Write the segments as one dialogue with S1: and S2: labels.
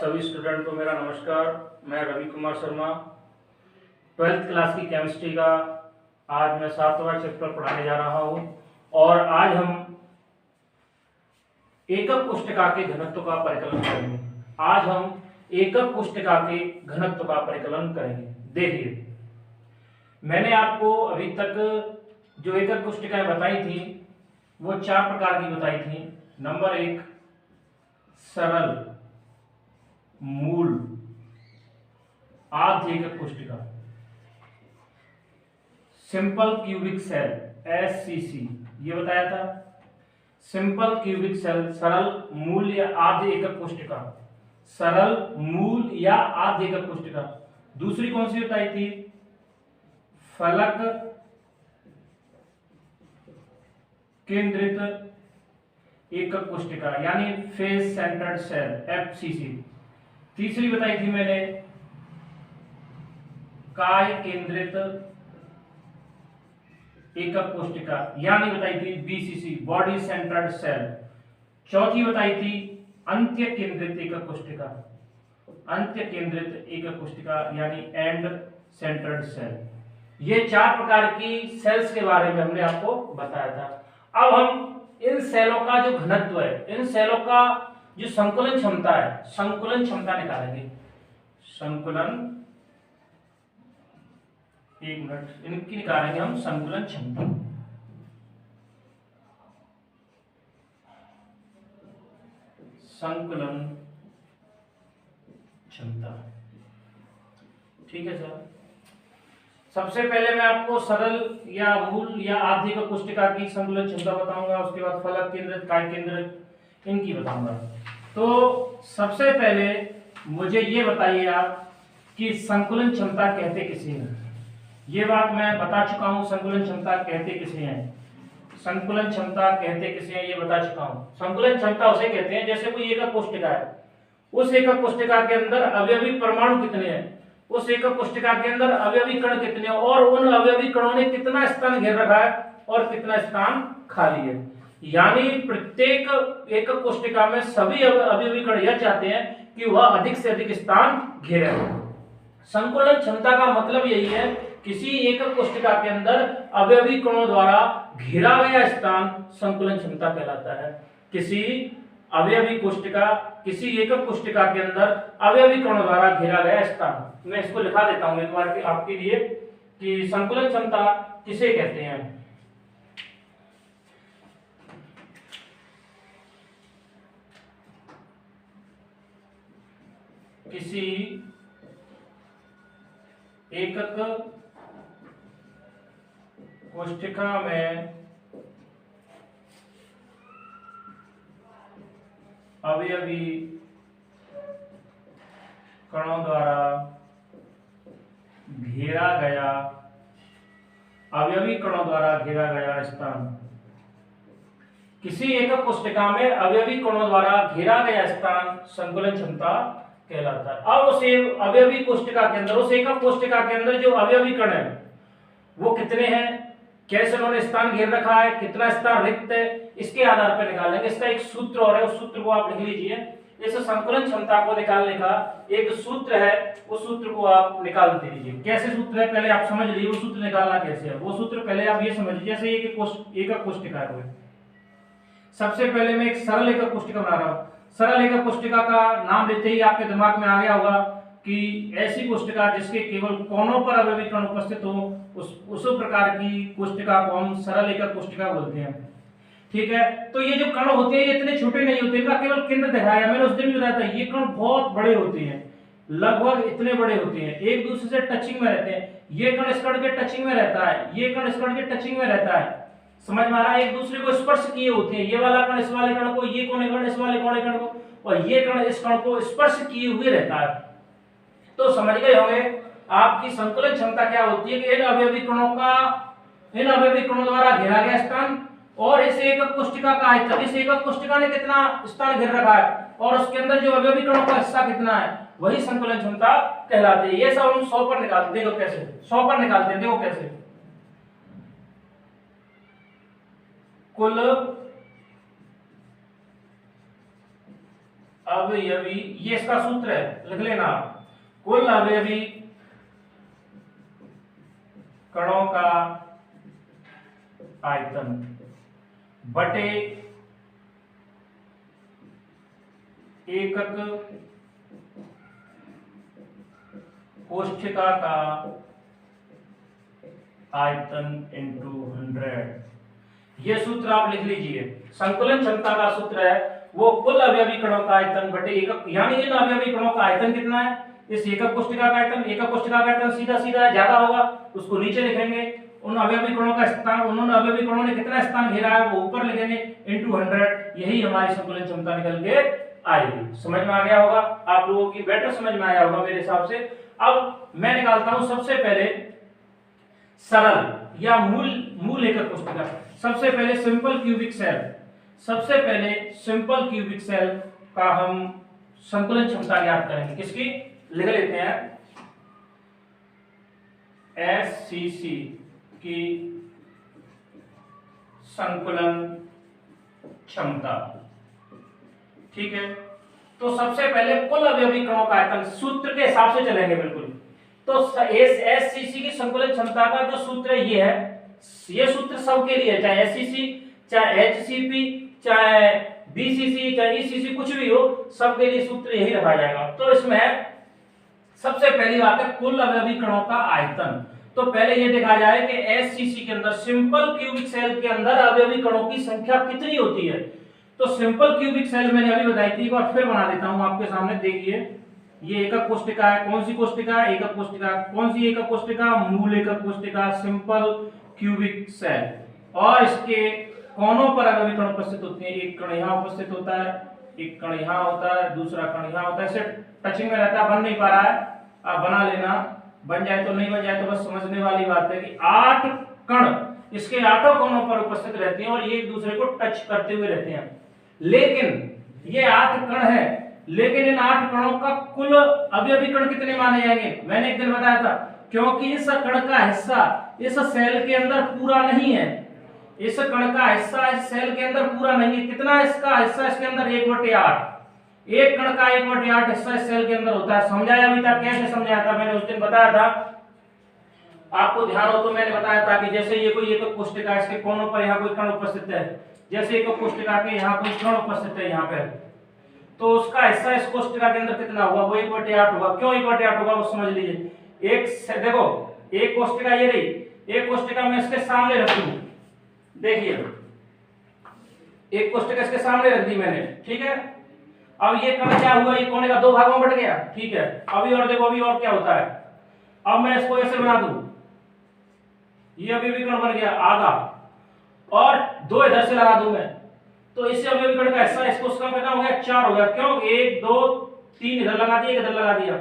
S1: सभी स्टूडेंट को मेरा नमस्कार। मैं रवि कुमार शर्मा 12th क्लास की केमिस्ट्री का आज मैं 7वां चैप्टर पढ़ाने जा रहा हूं और आज हम एकक कोष्ठिका के घनत्व का परिकलन करेंगे। आज हम एकक कोष्ठिका के घनत्व का परिकलन करेंगे। देखिए, मैंने आपको अभी तक जो एकक कोष्ठिकाएं बताई थी वो 4 प्रकार की बताई थी। नंबर 1 सरल मूल आध एकक कोष्ठिका, सिंपल क्यूबिक सेल SCC, ये बताया था। सिंपल क्यूबिक सेल सरल मूल या आध एकक कोष्ठिका, सरल मूल या आध एकक कोष्ठिका। दूसरी कौन सी बताई थी? फलक केंद्रित एकक कोष्ठिका यानी फेस सेंटर्ड सेल FCC। तीसरी बताई थी मैंने काय केंद्रित एकक कोष्ठिका यानी बताई थी BCC, बॉडी सेंटर्ड सेल। चौथी बताई थी अंत्य केंद्रित एकक कोष्ठिका, अंत्य केंद्रित एकक कोष्ठिका यानी एंड सेंटर्ड सेल। ये 4 प्रकार की सेल्स के बारे में हमने आपको बताया था। अब हम इन सेलों का जो घनत्व है, इन सेलों का जो संकुलन क्षमता है, संकुलन क्षमता निकालेंगे। संकुलन, एक मिनट, इनकी निकालेंगे हम संकुलन क्षमता। संकुलन क्षमता, ठीक है सर। सबसे पहले मैं आपको सरल या मूल या आध एकक कोष्ठिका की संकुलन क्षमता बताऊंगा, उसके बाद फलक केंद्रित, काय केंद्रित, इनकी बताऊंगा। तो सबसे पहले मुझे ये बताइए आप कि संकुलन क्षमता कहते किसे हैं। ये बात मैं बता चुका हूं, संकुलन क्षमता कहते किसे हैं। संकुलन क्षमता कहते किसे हैं ये बता चुका हूं। संकुलन क्षमता उसे कहते हैं जैसे कोई एकक कोष्ठिका है, उस एकक कोष्ठिका के अंदर अवयवी परमाणु कितने हैं, उस एकक कोष्ठिका के अंदर अवयवी कण कितने हैं और उन अवयवी कणों ने कितना स्थान घेर रखा है और कितना स्थान खाली है। यानी प्रत्येक एकक कोष्ठिका में सभी अवयवी कण यह चाहते हैं कि वह अधिक से अधिक स्थान घेरे। संकुलन क्षमता का मतलब यही है, किसी एकक कोष्ठिका के अंदर अवयवी कणों द्वारा घेरा गया स्थान संकुलन क्षमता कहलाता है। किसी अवयवी कोष्ठिका, किसी एकक कोष्ठिका के अंदर अवयवी कणों द्वारा घेरा गया स्थान। मैं इसको लिखा देता हूं एक बार आपके लिए कि संकुलन क्षमता किसे कहते हैं। किसी एकक कोष्ठिका में अवयवी कणों द्वारा घेरा गया, अवयवी कणों द्वारा घेरा गया स्थान। किसी एकक कोष्ठिका में अवयवी कणों द्वारा घेरा गया स्थान संकुलन क्षमता कहलाता है। अब उस अवयवी कोष्ठिका के अंदर, उस एकक कोष्ठिका के अंदर जो अवयवी कण है वो कितने हैं, कैसे उन्होंने स्थान घेर रखा है, कितना स्थान रिक्त है, इसके आधार पर निकालेंगे। इसका एक सूत्र और है, उस सूत्र को आप लिख लीजिए। इस संकुलन क्षमता को निकालने का एक सूत्र है, उस सूत्र को आप निकाल दीजिए। कैसे सूत्र है पहले आप समझ लीजिए, वो सूत्र निकालना कैसे है। वो सूत्र पहले आप ये समझ लीजिए, जैसे एकक कोष्ठिका है। सबसे पहले मैं एक सरल एकक कोष्ठिका बना रहा हूं। सरल एकक कोष्ठिका का नाम लेते ही आपके दिमाग में आ गया होगा कि ऐसी कोष्ठिका जिसके केवल कोनों पर अवयवी कण उपस्थित हो, उस प्रकार की कोष्ठिका को हम सरल एकक कोष्ठिका बोलते हैं। ठीक है, तो ये जो कण होते हैं ये इतने छोटे नहीं होते, इनका केवल केंद्र दिखाया। मैंने उस दिन भी बताया था, ये कण बहुत बड़े होते हैं, लगभग इतने बड़े होते हैं, एक दूसरे से टचिंग में रहते हैं। ये कण इस कण के टचिंग में रहता है, ये कण इस कण के टचिंग में रहता है। समझ में आ रहा है? एक दूसरे को स्पर्श किए होते हैं, ये वाला कण इस वाले कण को, ये कोने कण इस वाले कोने कण को, और ये कण इस कण को स्पर्श किए हुए रहता है। तो समझ गए होंगे आपकी संकुलन क्षमता क्या होती है कि इन अवयवी कणों द्वारा घेरा गया स्थान और इस एकक कोष्ठिका का आयतन, इस एकक कोष्ठिका ने कितना स्थान घेर रखा है और उसके अंदर जो अवयवी कणों का हिस्सा कितना है, वही संकुलन क्षमता कहलाती है। ये सब हम 100 पर निकालते हैं। देखो कैसे 100 पर निकालते हैं, देखो कैसे। कुल अवयवी, ये इसका सूत्र है, लिख लेना। कुल अवयवी कणों का आयतन बटे एकक कोशिका का आयतन इंटू 100। ये सूत्र आप लिख लीजिए। संकुलन क्षमता का सूत्र है वो कुल अवयवी कणों का आयतन बटे एकक, यानी इन अवयवी कणों का आयतन कितना है, इस एकक कोशिका का आयतन, एकक कोशिका का आयतन सीधा सीधा ज्यादा होगा, उसको नीचे लिखेंगे। उन अवयवी कणों का स्थान, उन्होंने अवयवी कणों ने कितना स्थान घेरा है वो ऊपर लिखेंगे इंटू 100। यही हमारी संकुलन क्षमता निकल के आएगी। समझ में आ गया होगा आप लोगों की, बेटर समझ में आया होगा मेरे हिसाब से। अब मैं निकालता हूं सबसे पहले सरल या मूल एकक कोशिका। सबसे पहले सिंपल क्यूबिक सेल, सबसे पहले सिंपल क्यूबिक सेल का हम संकुलन क्षमता ज्ञात करेंगे। किसकी, लिख लेते हैं एससीसी की संकुलन क्षमता। ठीक है, तो सबसे पहले कुल अवयवी कणों का आयतन सूत्र के हिसाब से चलेंगे बिल्कुल। तो एससीसी की संकुलन क्षमता का जो सूत्र है ये है, ये सूत्र सबके लिए, चाहे एससीसी, चाहे एचसीपी, चाहे बीसीसी, चाहे ईसीसी, कुछ भी हो, सबके लिए सूत्र यही रखा जाएगा। तो इसमें सबसे पहली बात है कुल अवयवी कणों का आयतन। तो पहले ये देखा जाए कि एससीसी के अंदर, सिंपल क्यूबिक सेल के अंदर अवयवी कणों की संख्या कितनी होती है। तो सिंपल क्यूबिक सेल मैंने अभी बताई थी, एक बार फिर बना देता हूं आपके सामने। देखिए ये एकक कोशिका है, कौन सी कोशिका है, एकक कोशिका। कौन सी एकक कोशिका, मूल एकक कोशिका, सिंपल क्यूबिक सेल। और इसके कोनों पर अवयवी कण उपस्थित होते हैं। एक कण यहाँ उपस्थित होता है, एक कण यहाँ होता है, दूसरा कण यहाँ होता है। ऐसे टचिंग में रहता है, बन नहीं पा रहा है, आप बना लेना, बन जाए तो नहीं बन जाए तो बस समझने वाली बात है कि 8 कण इसके 8 कोनों पर उपस्थित रहते हैं और ये एक दूसरे को टच करते हुए रहते हैं। लेकिन ये 8 कण है, लेकिन इन 8 कणों का कुल अवयवी कण कितने माने जाएंगे, मैंने एक दिन बताया था। क्योंकि इस कण का हिस्सा इस सेल के अंदर पूरा नहीं है, इस कण का हिस्सा इस सेल के अंदर पूरा नहीं है। कितना इसका हिस्सा इसके अंदर, 1/8। एक कण का 1/8 हिस्सा इस सेल के अंदर होता है। समझाया भी था, कैसे समझाया था मैंने उस दिन बताया था, आपको ध्यान हो तो मैंने बताया था कि जैसे ये कोई एकक कोशिका, इसके कोनों पर यहाँ कोई कण उपस्थित है, जैसे एकक कोशिका के यहाँ कोई कण उपस्थित है यहाँ पे, तो उसका हिस्सा इस कोशिका के अंदर कितना होगा, वो 1/8 होगा। क्यों 1/8 होगा वो समझ लीजिए। एक देखो, एक कोशिका ये रही, एक कोशिका मैं इसके सामने रख दूं, देखिए एक कोशिका इसके सामने रख दी मैंने, ठीक है। अब ये कण क्या हुआ, ये कोने का 2 भागों में बट गया, ठीक है। अभी और देखो, अभी और क्या होता है। अब मैं इसको ऐसे बना दूं, ये अभी भी कण बन गया आधा, और 2 इधर से लगा दूं मैं, तो इससे अभी कण का हिस्सा इसको उसका कितना हो गया, 4 हो गया। क्यों, 1 2 3 इधर लगा दिया, इधर लगा दिया,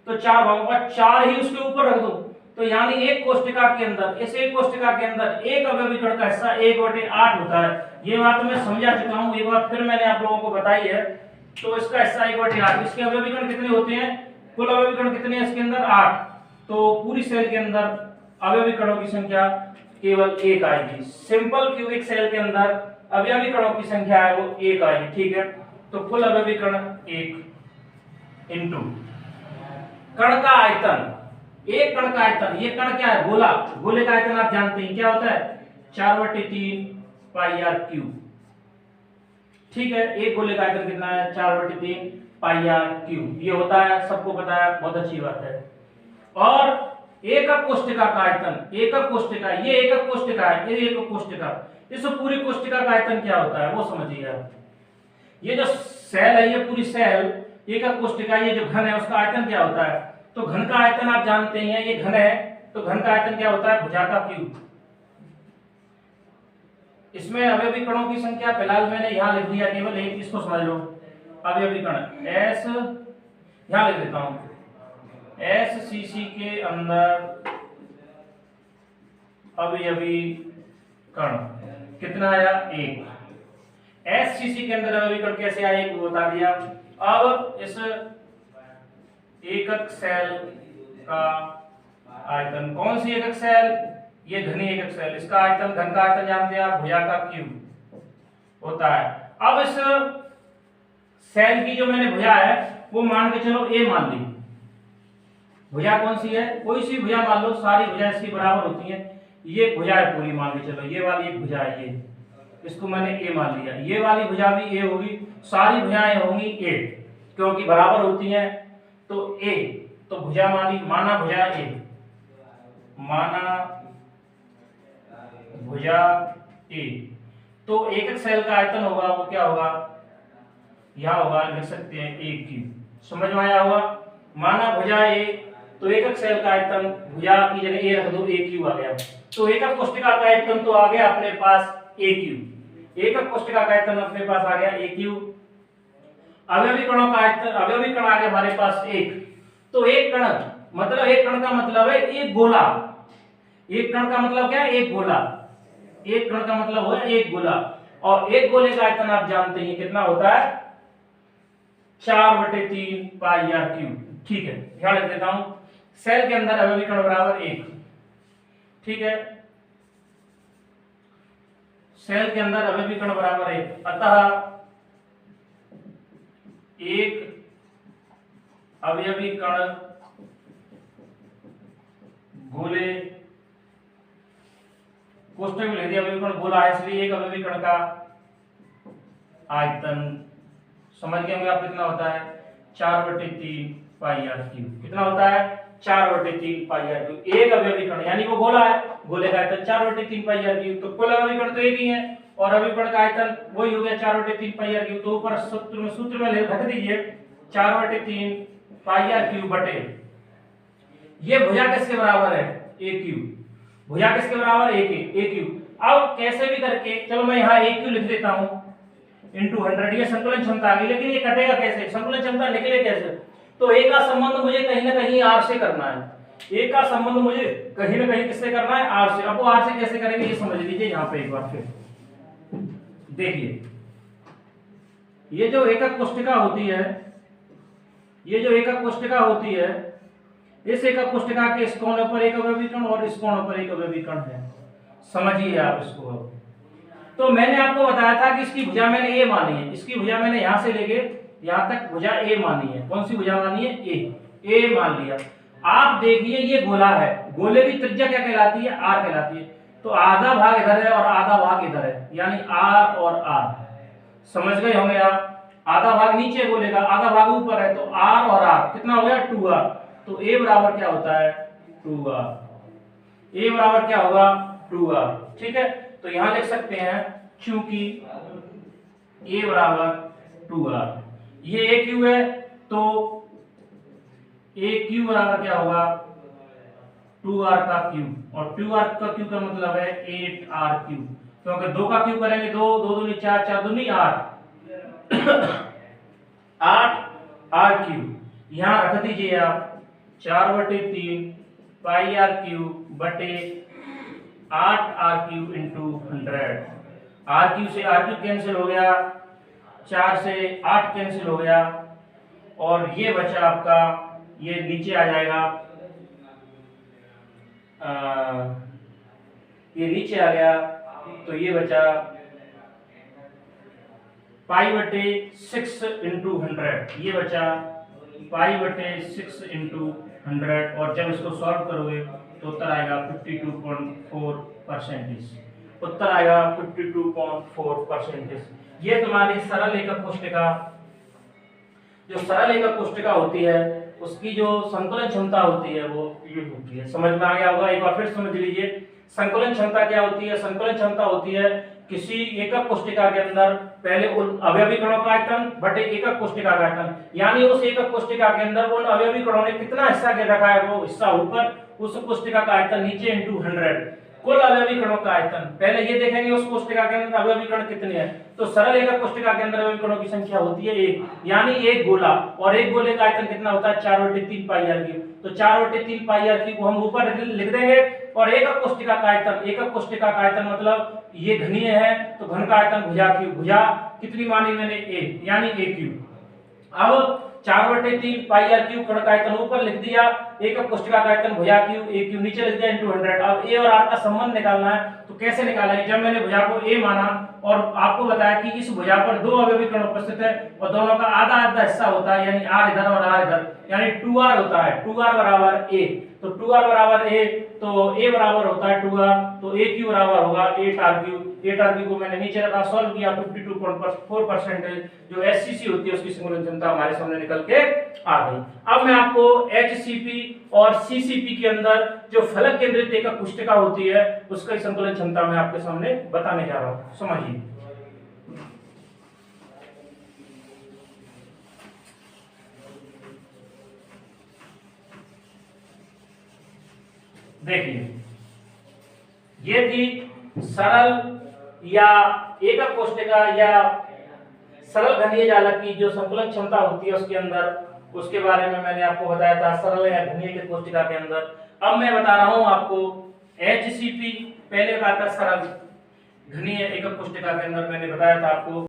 S1: तो 4 भागों का 4 ही उसके ऊपर रख दो। तो यानी एक कोशिका के अंदर, इस एक कोशिका के अंदर एक अवयवी कण का हिस्सा 1/8 होता है। ये बात तो मैं समझा चुका हूं, एक बार फिर मैंने आप लोगों को बताई है। तो इसका हिस्सा 1/8, इसके अवयवी कण कितने होते हैं, कुल अवयवी कण कितने हैं इसके अंदर, 8। तो पूरी सेल के अंदर अवयवी कणों की संख्या केवल 1 आएगी। सिंपल क्यूबिक सेल के अंदर अवयवी कणों की संख्या है वो 1 आएगी, ठीक है। तो कुल अवयवी कण 1 इंटू कण का आयतन, एक कण का आयतन, ये कण क्या है, गोला, गोले का आयतन आप जानते हैं क्या होता है, 4/3 पाई आर क्यूब, ठीक है। एक गोले का आयतन कितना है, 4/3 पाई आर क्यूब, ये होता है, सबको पता है, बहुत अच्छी बात है। और एकक कोशिका का आयतन, एकक कोशिका, ये एकक कोशिका है, ये एकक कोशिका, इस पूरी कोशिका का आयतन क्या होता है वो समझिए आप। ये जो सेल है, ये पूरी सेल एकक कोशिका, ये जो घन है उसका आयतन क्या होता है, तो घन का आयतन आप जानते हैं, ये घन है तो घन का आयतन क्या होता है, भुजा का क्यूब। इसमें अवयवी कणों की संख्या फिलहाल मैंने यहां लिख दिया केवल एक, इसको समझ लो। अवयवी कण एस, यहां लिख देता हूं, एससीसी के अंदर अवयवी कण कितना आया, 1। एससीसी के अंदर अवयवी कण कैसे आए वो बता दिया। अब इस एकक सेल का आयतन, कौन सी एकक सेल, ये घनी एकक सेल, इसका आयतन, घन का आयतन जानते हैं आप, भुजा का क्यूब होता है। अब इस सेल की जो मैंने भुजा है वो मान के चलो ए मान ली। भुजा कौन सी है, कोई सी भुजा मान लो, सारी भुजा इसकी बराबर होती है। ये भुजा है पूरी मान के चलो, ये वाली एक भुजा है, ये इसको मैंने ए मान लिया। ये वाली भुजा भी ए होगी, सारी भुजाएं होंगी ए क्योंकि बराबर होती हैं। तो ए, तो भुजा माना भुजा ए, माना भुजा ए। तो एक सेल का आयतन होगा वो क्या होगा, यहां होगा, लिख सकते हैं ए क्यूब। समझ में आया होगा। माना भुजा ए, तो एकक सेल का आयतन, भुजा की जगह ए रख दो, ए क्यूब आ गया। तो एकक कोष्ठिका का आयतन तो आ गया अपने पास ए क्यूब, एकक कोष्ठिका का आयतन अपने पास आ गया ए क्यूब। अवयवी कणों का आयतन, अवयवी कण आ गया हमारे पास एक। तो एक कण मतलब, एक कण का मतलब है एक गोला। एक कण का मतलब क्या है, एक गोला। एक कण का मतलब है एक गोला, और एक गोले का आयतन आप जानते हैं कितना होता है, 4/3 पाई आर क्यूब। ठीक है, ध्यान रख देता हूं। सेल के अंदर अवयवी कण बराबर एक, ठीक है, सेल के अंदर अवयवी कण बराबर एक। अतः एक अवयवी कण गोले, कोष्ठक में लिख दिया अवयवी कण गोला है, इसलिए एक अवयवी कण का आयतन समझ गए होंगे आप कितना होता है, 4/3 पाई आर क्यूब। कितना होता है, 4/3 पाई आर क्यूब। एक अवयवी कण यानी वो गोला है, गोले का आयतन 4/3 पाई आर क्यूब। तो कुल अवयवी कण तो एक ही है और अवयवी कण का आयतन वही हो गया 4/3 पाई आर क्यूब। तो ऊपर सूत्र में रख दीजिए 4/3 पाई आर क्यूब बटे, ये भुजा किसके बराबर है, ए क्यूब। भुजा किसके बराबर, ए क्यूब। अब कैसे भी करके चलो मैं यहाँ ए क्यूब लिख देता हूँ इंटू 100, ये संतुलन क्षमता आ गई। लेकिन ये कटेगा कैसे, संतुलन क्षमता निकले कैसे। तो ए का संबंध मुझे कहीं ना कहीं आर से करना है। ए का संबंध मुझे कहीं ना कहीं किससे करना है, आर से। अब वो आर से कैसे करेंगे ये समझ लीजिए यहाँ पे एक बार फिर देखिए। ये जो एकक कोष्ठिका होती है, ये जो एकक कोष्ठिका होती है, इस एकक कोष्ठिका के इस कोण पर एक अवयवी कण और इस कोण पर एक अवयवी कण है। समझिए आप इसको। तो मैंने आपको बताया था कि इसकी भुजा मैंने ए मानी है, इसकी भुजा मैंने यहां से लेके यहां तक भुजा ए मानी है। कौन सी भुजा मानी है, ए मान लिया। आप देखिए ये गोला है, गोले की त्रिज्या क्या कहलाती है, आर कहलाती है। तो आधा भाग इधर है और आधा भाग इधर है, यानी आर और आर। समझ गए होंगे आप। आधा भाग नीचे गोले का, आधा भाग ऊपर है, तो आर और आर कितना हो गया, 2r। तो ए बराबर क्या होता है, 2r। ए बराबर क्या होगा, 2r। ठीक है, तो यहां लिख सकते हैं क्योंकि ए बराबर 2r, ये ए क्यू है, तो ए क्यू बराबर क्या होगा, 2r का क्यूब। और 2r का क्यूब का मतलब है 8r क्यूब, क्योंकि 2 का क्यूब करेंगे 2, 2 दूनी 4, 4 दूनी 8, 8r क्यूब। यहां रख दीजिए आप 4/3 पाई आर क्यूब बटे 8r cube into 100। R cube से आर क्यूब कैंसिल हो गया, 4 से 8 कैंसिल हो गया, और ये बचा आपका, ये नीचे आ जाएगा, ये नीचे आ गया, तो ये बचा π/6 इंटू 100। ये बचा π/6 इंटू 100, और जब इसको सॉल्व करोगे तो उत्तर आएगा 52.4%। उत्तर आएगा 52.4%। ये तुम्हारी सरल एकक कोष्ठिका, जो सरल एकक कोष्ठिका होती है उसकी जो संकुलन क्षमता होती है वो ये होती है। समझ में आ गया होगा, एक बार फिर समझ लीजिए। संकुलन क्षमता क्या होती है, संकुलन क्षमता होती है किसी एकक कोष्ठिका के अंदर पहले उन अवयवी कणों का आयतन बटे एकक कोष्ठिका का आयतन, यानी उस एकक कोष्ठिका के अंदर उन अवयवी कणों ने कितना हिस्सा के रखा है, वो हिस्सा ऊपर, उस कोष्ठिका का आयतन नीचे इंटू 100। कुल अवयवी कणों का आयतन पहले ये देखेंगे उस कोष्ठिका के अंदर अवयवी कण कितने हैं। तो सरल एकक कोष्ठिका के अंदर अवयवी कणों की संख्या होती है 1, यानी एक गोला, और एक गोले का आयतन कितना होता है, 4/3 पाई आर क्यूब। तो 4/3 पाई आर क्यूब को हम ऊपर लिख देंगे, और एकक कोष्ठिका का आयतन, एकक कोष्ठिका का आयतन मतलब ये घनीय है, तो घन का आयतन भुजा क्यूब। भुजा कितनी मानी मैंने, ए, यानी ए क्यूब। अब 4/3 पाई आर क्यूब कण का आयतन ऊपर लिख दिया, एकक कोष्ठका का आयतन भुजा क्यूब ए क्यूब नीचे लिख दिया इनटू 100। अब ए और आर का संबंध निकालना है, तो कैसे निकालेंगे? जब मैंने भुजा को ए माना और आपको बताया कि इस भुजा पर दो अवयवी कण उपस्थित है और दोनों का आधा आधा हिस्सा होता है, यानी आर इधर और आर इधर, यानी 2r होता है, 2r बराबर a। तो 2r बराबर a, तो a बराबर होता है 2r, तो a क्यूब बराबर होगा 8r क्यूब। 8r क्यूब को मैंने नीचे रखा, सॉल्व किया, 52.4% जो एचसीसी होती है उसकी संकुलन क्षमता हमारे सामने निकल के आ गई। अब मैं आपको एचसीपी और सीसीपी के अंदर जो फलक केंद्रित एकक पुस्तिका होती है उसका संकुलन क्षमता मैं आपके सामने बताने जा रहा हूं, समझिए। देखिए, ये थी सरल या एकक कोष्ठिका या सरल घनीय जालक की जो संकुलन क्षमता होती है उसके अंदर, उसके बारे में मैंने आपको बताया था सरल या घनीय एकक कोष्ठिका के अंदर। अब मैं बता रहा हूं आपको एचसीपी, पहले बताया था सरल, घनीय एकक कोष्ठिका के अंदर मैंने बताया था आपको